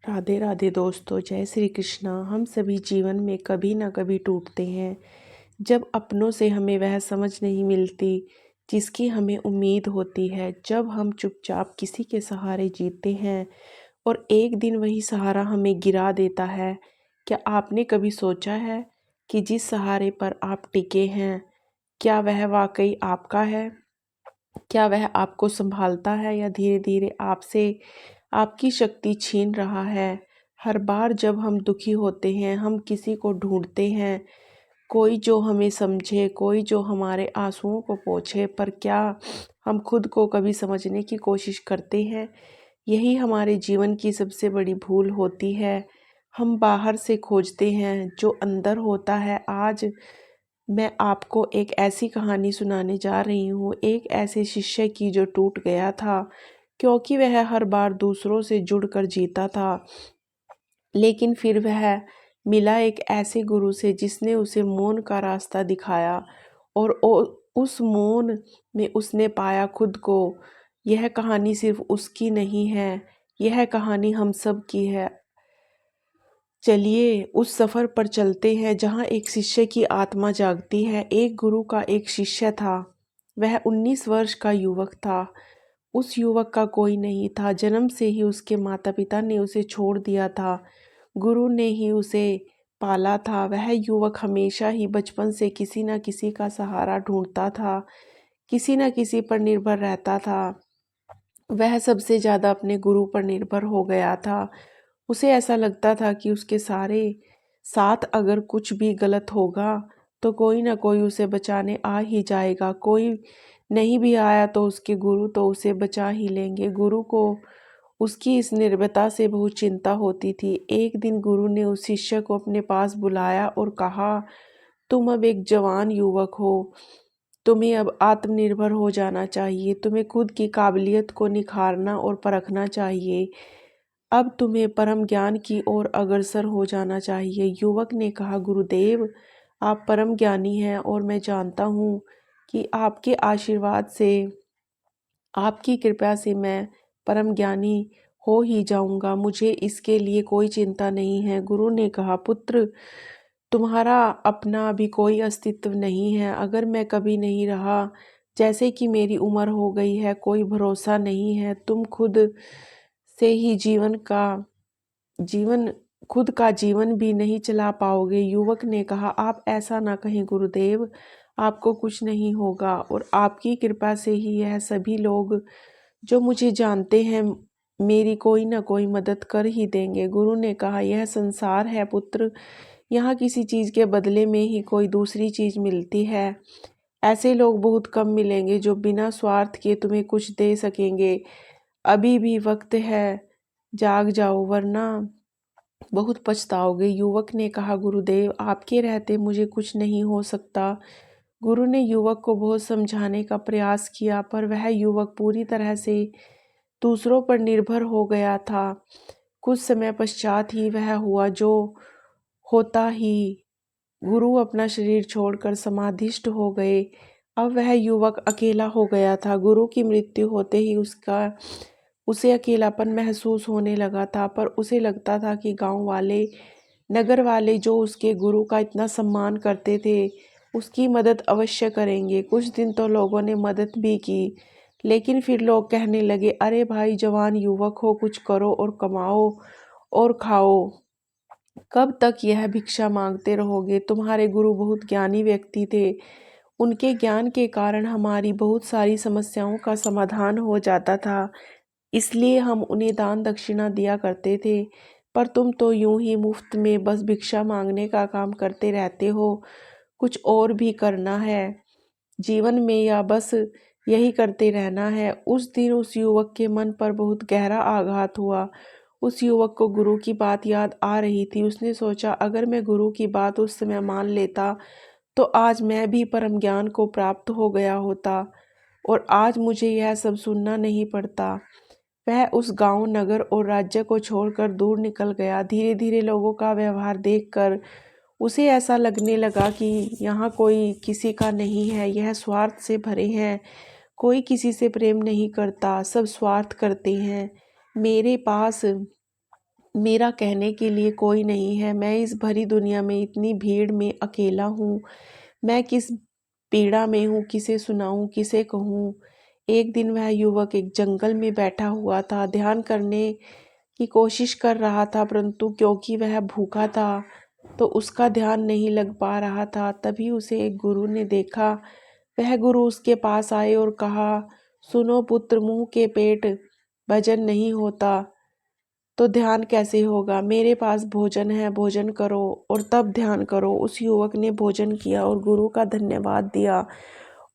राधे राधे दोस्तों, जय श्री कृष्णा। हम सभी जीवन में कभी ना कभी टूटते हैं। जब अपनों से हमें वह समझ नहीं मिलती जिसकी हमें उम्मीद होती है, जब हम चुपचाप किसी के सहारे जीते हैं और एक दिन वही सहारा हमें गिरा देता है। क्या आपने कभी सोचा है कि जिस सहारे पर आप टिके हैं, क्या वह वाकई आपका है? क्या वह आपको संभालता है या धीरे धीरे आपसे आपकी शक्ति छीन रहा है? हर बार जब हम दुखी होते हैं, हम किसी को ढूंढते हैं, कोई जो हमें समझे, कोई जो हमारे आंसुओं को पोंछे, पर क्या हम खुद को कभी समझने की कोशिश करते हैं? यही हमारे जीवन की सबसे बड़ी भूल होती है। हम बाहर से खोजते हैं जो अंदर होता है। आज मैं आपको एक ऐसी कहानी सुनाने जा रही हूँ, एक ऐसे शिष्य की जो टूट गया था क्योंकि वह हर बार दूसरों से जुड़कर जीता था। लेकिन फिर वह मिला एक ऐसे गुरु से जिसने उसे मौन का रास्ता दिखाया और उस मौन में उसने पाया खुद को। यह कहानी सिर्फ उसकी नहीं है, यह कहानी हम सब की है। चलिए उस सफ़र पर चलते हैं जहाँ एक शिष्य की आत्मा जागती है। एक गुरु का एक शिष्य था। वह 19 वर्ष का युवक था। उस युवक का कोई नहीं था। जन्म से ही उसके माता पिता ने उसे छोड़ दिया था। गुरु ने ही उसे पाला था। वह युवक हमेशा ही बचपन से किसी न किसी का सहारा ढूंढता था, किसी न किसी पर निर्भर रहता था। वह सबसे ज़्यादा अपने गुरु पर निर्भर हो गया था। उसे ऐसा लगता था कि उसके सारे साथ अगर कुछ भी गलत होगा तो कोई ना कोई उसे बचाने आ ही जाएगा। कोई नहीं भी आया तो उसके गुरु तो उसे बचा ही लेंगे। गुरु को उसकी इस निर्भयता से बहुत चिंता होती थी। एक दिन गुरु ने उस शिष्य को अपने पास बुलाया और कहा, तुम अब एक जवान युवक हो, तुम्हें अब आत्मनिर्भर हो जाना चाहिए। तुम्हें खुद की काबिलियत को निखारना और परखना चाहिए। अब तुम्हें परम ज्ञान की ओर अग्रसर हो जाना चाहिए। युवक ने कहा, गुरुदेव, आप परम ज्ञानी हैं और मैं जानता हूँ कि आपके आशीर्वाद से, आपकी कृपा से मैं परम ज्ञानी हो ही जाऊंगा। मुझे इसके लिए कोई चिंता नहीं है। गुरु ने कहा, पुत्र, तुम्हारा अपना भी कोई अस्तित्व नहीं है। अगर मैं कभी नहीं रहा, जैसे कि मेरी उम्र हो गई है, कोई भरोसा नहीं है। तुम से ही जीवन खुद का जीवन भी नहीं चला पाओगे। युवक ने कहा, आप ऐसा ना कहें गुरुदेव, आपको कुछ नहीं होगा और आपकी कृपा से ही यह सभी लोग जो मुझे जानते हैं मेरी कोई ना कोई मदद कर ही देंगे। गुरु ने कहा, यह संसार है पुत्र, यहाँ किसी चीज़ के बदले में ही कोई दूसरी चीज़ मिलती है। ऐसे लोग बहुत कम मिलेंगे जो बिना स्वार्थ के तुम्हें कुछ दे सकेंगे। अभी भी वक्त है, जाग जाओ वरना बहुत पछताओगे। युवक ने कहा, गुरुदेव, आपके रहते मुझे कुछ नहीं हो सकता। गुरु ने युवक को बहुत समझाने का प्रयास किया, पर वह युवक पूरी तरह से दूसरों पर निर्भर हो गया था। कुछ समय पश्चात ही वह हुआ जो होता ही गुरु अपना शरीर छोड़कर समाधिस्थ हो गए। अब वह युवक अकेला हो गया था। गुरु की मृत्यु होते ही उसे अकेलापन महसूस होने लगा था, पर उसे लगता था कि गांव वाले, नगर वाले जो उसके गुरु का इतना सम्मान करते थे, उसकी मदद अवश्य करेंगे। कुछ दिन तो लोगों ने मदद भी की, लेकिन फिर लोग कहने लगे, अरे भाई, जवान युवक हो, कुछ करो और कमाओ और खाओ। कब तक यह भिक्षा मांगते रहोगे? तुम्हारे गुरु बहुत ज्ञानी व्यक्ति थे। उनके ज्ञान के कारण हमारी बहुत सारी समस्याओं का समाधान हो जाता था, इसलिए हम उन्हें दान दक्षिणा दिया करते थे। पर तुम तो यूं ही मुफ्त में बस भिक्षा मांगने का काम करते रहते हो। कुछ और भी करना है जीवन में या बस यही करते रहना है? उस दिन उस युवक के मन पर बहुत गहरा आघात हुआ। उस युवक को गुरु की बात याद आ रही थी। उसने सोचा, अगर मैं गुरु की बात उस समय मान लेता तो आज मैं भी परम ज्ञान को प्राप्त हो गया होता और आज मुझे यह सब सुनना नहीं पड़ता। वह उस गांव, नगर और राज्य को छोड़कर दूर निकल गया। धीरे धीरे लोगों का व्यवहार देखकर उसे ऐसा लगने लगा कि यहाँ कोई किसी का नहीं है, यह स्वार्थ से भरे हैं। कोई किसी से प्रेम नहीं करता, सब स्वार्थ करते हैं। मेरे पास मेरा कहने के लिए कोई नहीं है। मैं इस भरी दुनिया में इतनी भीड़ में अकेला हूँ। मैं किस पीड़ा में हूँ, किसे सुनाऊँ, किसे कहूँ। एक दिन वह युवक एक जंगल में बैठा हुआ था, ध्यान करने की कोशिश कर रहा था, परंतु क्योंकि वह भूखा था तो उसका ध्यान नहीं लग पा रहा था। तभी उसे एक गुरु ने देखा। वह गुरु उसके पास आए और कहा, सुनो पुत्र, मुंह के पेट भजन नहीं होता तो ध्यान कैसे होगा। मेरे पास भोजन है, भोजन करो और तब ध्यान करो। उस युवक ने भोजन किया और गुरु का धन्यवाद दिया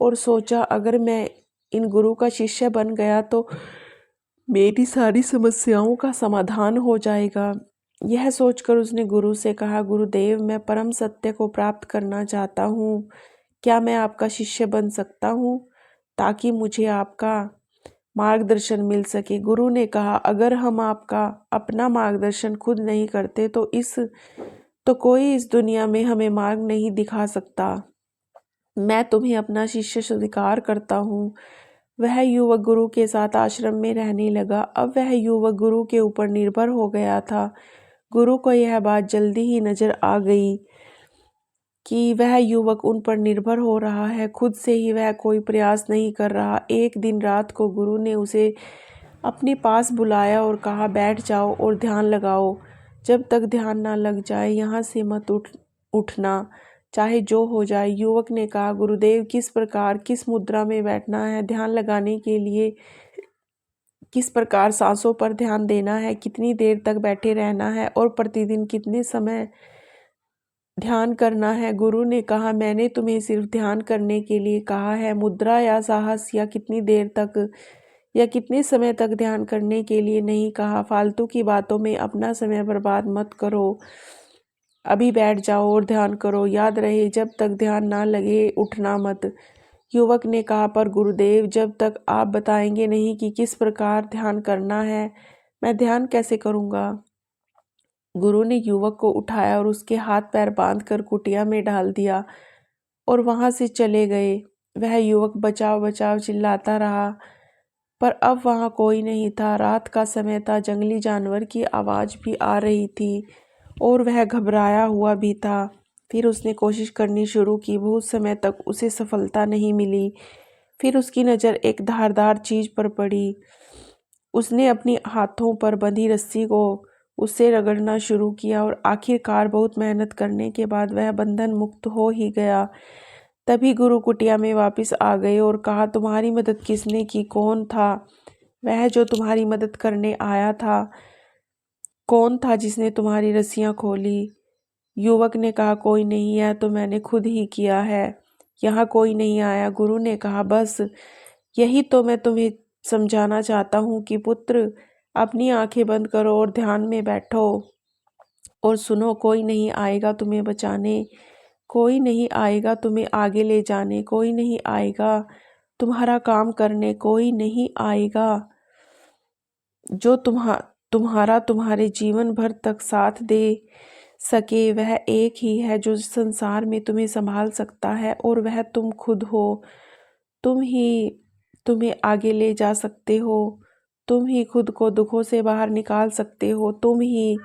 और सोचा, अगर मैं इन गुरु का शिष्य बन गया तो मेरी सारी समस्याओं का समाधान हो जाएगा। यह सोचकर उसने गुरु से कहा, गुरुदेव, मैं परम सत्य को प्राप्त करना चाहता हूँ। क्या मैं आपका शिष्य बन सकता हूँ ताकि मुझे आपका मार्गदर्शन मिल सके। गुरु ने कहा, अगर हम आपका अपना मार्गदर्शन खुद नहीं करते तो कोई इस दुनिया में हमें मार्ग नहीं दिखा सकता। मैं तुम्हें अपना शिष्य स्वीकार करता हूँ। वह युवक गुरु के साथ आश्रम में रहने लगा। अब वह युवक गुरु के ऊपर निर्भर हो गया था। गुरु को यह बात जल्दी ही नजर आ गई कि वह युवक उन पर निर्भर हो रहा है, खुद से ही वह कोई प्रयास नहीं कर रहा। एक दिन रात को गुरु ने उसे अपने पास बुलाया और कहा, बैठ जाओ और ध्यान लगाओ। जब तक ध्यान ना लग जाए यहाँ से मत उठना, चाहे जो हो जाए। युवक ने कहा, गुरुदेव, किस प्रकार, किस मुद्रा में बैठना है, ध्यान लगाने के लिए किस प्रकार सांसों पर ध्यान देना है, कितनी देर तक बैठे रहना है और प्रतिदिन कितने समय ध्यान करना है। गुरु ने कहा, मैंने तुम्हें सिर्फ ध्यान करने के लिए कहा है, मुद्रा या साहस या कितनी देर तक या कितने समय तक ध्यान करने के लिए नहीं कहा। फालतू की बातों में अपना समय बर्बाद मत करो। अभी बैठ जाओ और ध्यान करो। याद रहे, जब तक ध्यान ना लगे उठना मत। युवक ने कहा, पर गुरुदेव, जब तक आप बताएंगे नहीं कि किस प्रकार ध्यान करना है, मैं ध्यान कैसे करूँगा। गुरु ने युवक को उठाया और उसके हाथ पैर बांधकर कुटिया में डाल दिया और वहां से चले गए। वह युवक बचाओ बचाओ चिल्लाता रहा, पर अब वहां कोई नहीं था। रात का समय था, जंगली जानवर की आवाज़ भी आ रही थी और वह घबराया हुआ भी था। फिर उसने कोशिश करनी शुरू की। बहुत समय तक उसे सफलता नहीं मिली। फिर उसकी नज़र एक धारदार चीज़ पर पड़ी। उसने अपनी हाथों पर बंधी रस्सी को उससे रगड़ना शुरू किया और आखिरकार बहुत मेहनत करने के बाद वह बंधन मुक्त हो ही गया। तभी गुरु कुटिया में वापस आ गए और कहा, तुम्हारी मदद किसने की, कौन था वह जो तुम्हारी मदद करने आया था, कौन था जिसने तुम्हारी रस्सियां खोली। युवक ने कहा, कोई नहीं है, तो मैंने खुद ही किया है, यहाँ कोई नहीं आया। गुरु ने कहा, बस यही तो मैं तुम्हें समझाना चाहता हूँ कि पुत्र, अपनी आंखें बंद करो और ध्यान में बैठो और सुनो। कोई नहीं आएगा तुम्हें बचाने, कोई नहीं आएगा तुम्हें आगे ले जाने, कोई नहीं आएगा तुम्हारा काम करने, कोई नहीं आएगा जो तुम्हारा तुम्हारे जीवन भर तक साथ दे सके। वह एक ही है जो संसार में तुम्हें संभाल सकता है और वह तुम खुद हो। तुम ही तुम्हें आगे ले जा सकते हो। तुम ही खुद को दुखों से बाहर निकाल सकते हो। तुम ही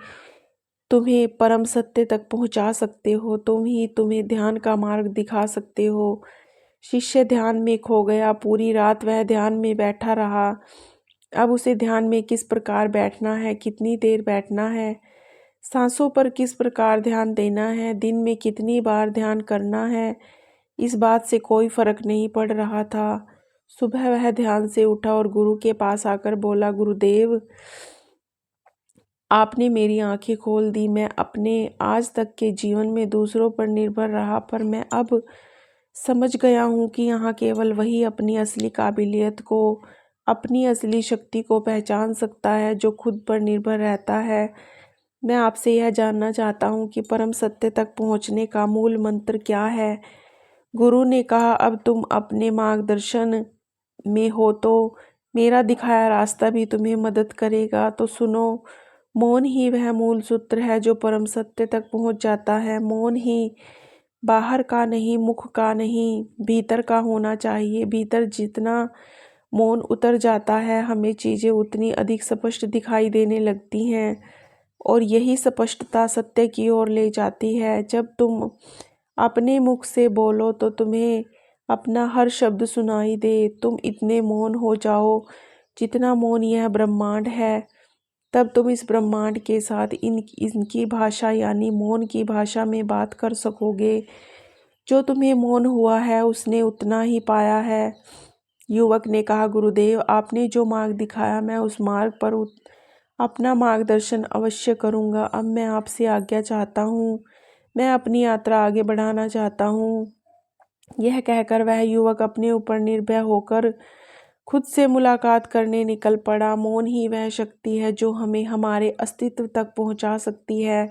तुम्हें परम सत्य तक पहुंचा सकते हो। तुम ही तुम्हें ध्यान का मार्ग दिखा सकते हो। शिष्य ध्यान में खो गया। पूरी रात वह ध्यान में बैठा रहा। अब उसे ध्यान में किस प्रकार बैठना है, कितनी देर बैठना है, सांसों पर किस प्रकार ध्यान देना है, दिन में कितनी बार ध्यान करना है, इस बात से कोई फर्क नहीं पड़ रहा था। सुबह वह ध्यान से उठा और गुरु के पास आकर बोला, गुरुदेव, आपने मेरी आंखें खोल दी। मैं अपने आज तक के जीवन में दूसरों पर निर्भर रहा, पर मैं अब समझ गया हूँ कि यहाँ केवल वही अपनी असली काबिलियत को, अपनी असली शक्ति को पहचान सकता है जो खुद पर निर्भर रहता है। मैं आपसे यह जानना चाहता हूँ कि परम सत्य तक पहुँचने का मूल मंत्र क्या है। गुरु ने कहा, अब तुम अपने मार्गदर्शन में हो तो मेरा दिखाया रास्ता भी तुम्हें मदद करेगा। तो सुनो, मौन ही वह मूल सूत्र है जो परम सत्य तक पहुँच जाता है। मौन ही बाहर का नहीं, मुख का नहीं, भीतर का होना चाहिए। भीतर जितना मौन उतर जाता है, हमें चीज़ें उतनी अधिक स्पष्ट दिखाई देने लगती हैं और यही स्पष्टता सत्य की ओर ले जाती है। जब तुम अपने मुख से बोलो तो तुम्हें अपना हर शब्द सुनाई दे। तुम इतने मौन हो जाओ जितना मौन यह ब्रह्मांड है, तब तुम इस ब्रह्मांड के साथ इनकी भाषा यानी मौन की भाषा में बात कर सकोगे। जो तुम्हें मौन हुआ है उसने उतना ही पाया है। युवक ने कहा, गुरुदेव आपने जो मार्ग दिखाया मैं उस मार्ग पर अपना मार्गदर्शन अवश्य करूँगा। अब मैं आपसे आज्ञा चाहता हूँ, मैं अपनी यात्रा आगे बढ़ाना चाहता हूँ। यह कहकर वह युवक अपने ऊपर निर्भय होकर खुद से मुलाकात करने निकल पड़ा। मौन ही वह शक्ति है जो हमें हमारे अस्तित्व तक पहुंचा सकती है।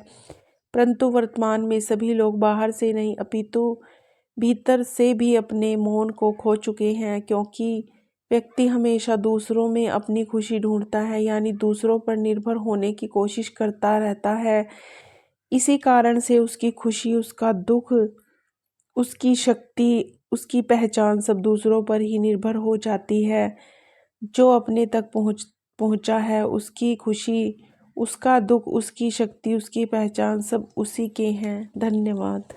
परंतु वर्तमान में सभी लोग बाहर से नहीं अपितु भीतर से भी अपने मौन को खो चुके हैं, क्योंकि व्यक्ति हमेशा दूसरों में अपनी खुशी ढूंढता है, यानी दूसरों पर निर्भर होने की कोशिश करता रहता है। इसी कारण से उसकी खुशी, उसका दुख, उसकी शक्ति, उसकी पहचान सब दूसरों पर ही निर्भर हो जाती है। जो अपने तक पहुंचा है उसकी खुशी, उसका दुख, उसकी शक्ति, उसकी पहचान सब उसी के हैं। धन्यवाद।